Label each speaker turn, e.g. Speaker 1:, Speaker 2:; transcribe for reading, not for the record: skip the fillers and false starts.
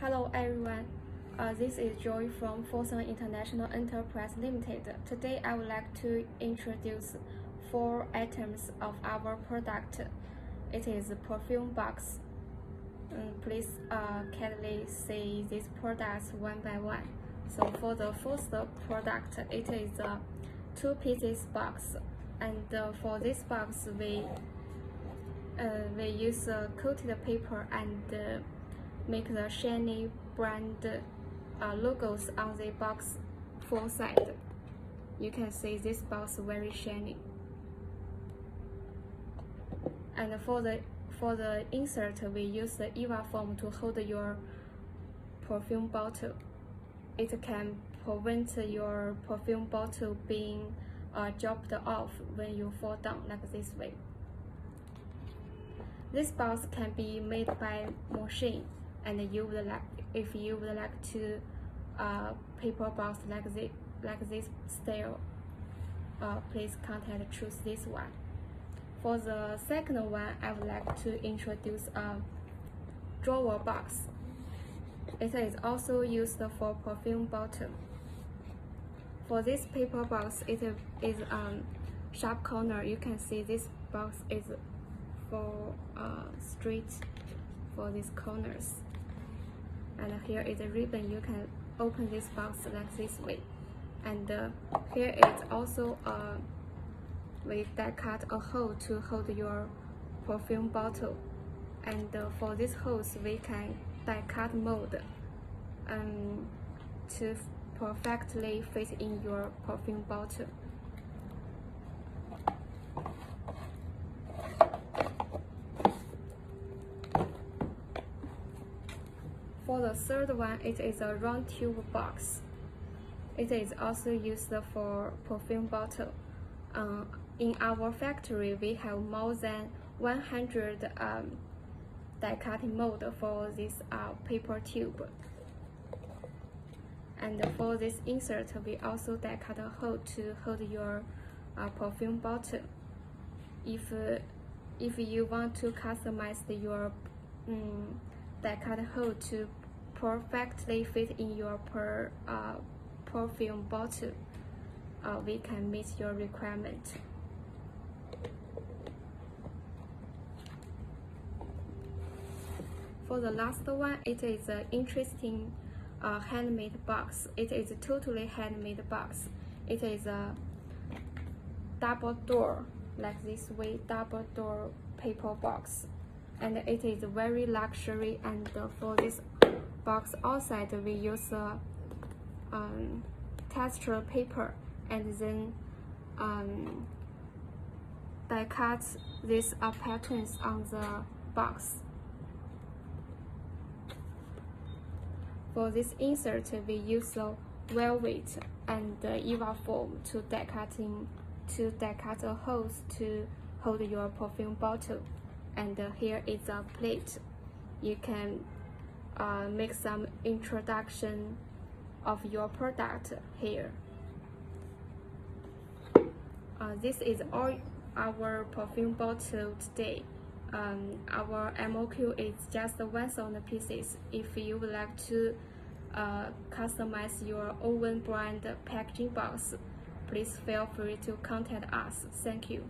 Speaker 1: Hello everyone, this is Joy from Fosun International Enterprise Limited. Today I would like to introduce 4 items of our product. It is a perfume box. Please carefully see these products one by one. So for the first product, it is a 2 pieces box, and for this box we use coated paper and make the shiny brand logos on the box 4 sides. You can see this box very shiny. And for the insert, we use the EVA foam to hold your perfume bottle. It can prevent your perfume bottle being dropped off when you fall down like this way. This box can be made by machine, and if you would like to paper box like this style, please choose this one. For the second one, I would like to introduce a drawer box. It is also used for perfume bottle. For this paper box, it is sharp corner. You can see this box is for straight for these corners. And here is a ribbon. You can open this box like this way. And here is also we die cut a hole to hold your perfume bottle. And for this holes, we can die cut mold to perfectly fit in your perfume bottle. For the third one, it is a round tube box. It is also used for perfume bottle. In our factory, we have more than 100 die cutting mold for this paper tube. And for this insert, we also die cut a hole to hold your perfume bottle. If you want to customize your die cut hole to perfectly fit in your perfume bottle, we can meet your requirement. For the last one, it is an interesting handmade box. It is a totally handmade box. It is a double door, like this way, double door paper box. And it is very luxury. And for this box outside, we use texture paper, and then die cut these patterns on the box. For this insert, we use velvet and EVA foam to die cut a holes to hold your perfume bottle. And here is a plate. You can make some introduction of your product here. This is all our perfume bottle today. Our MOQ is just 1,000 pieces. If you would like to customize your own brand packaging box, please feel free to contact us. Thank you.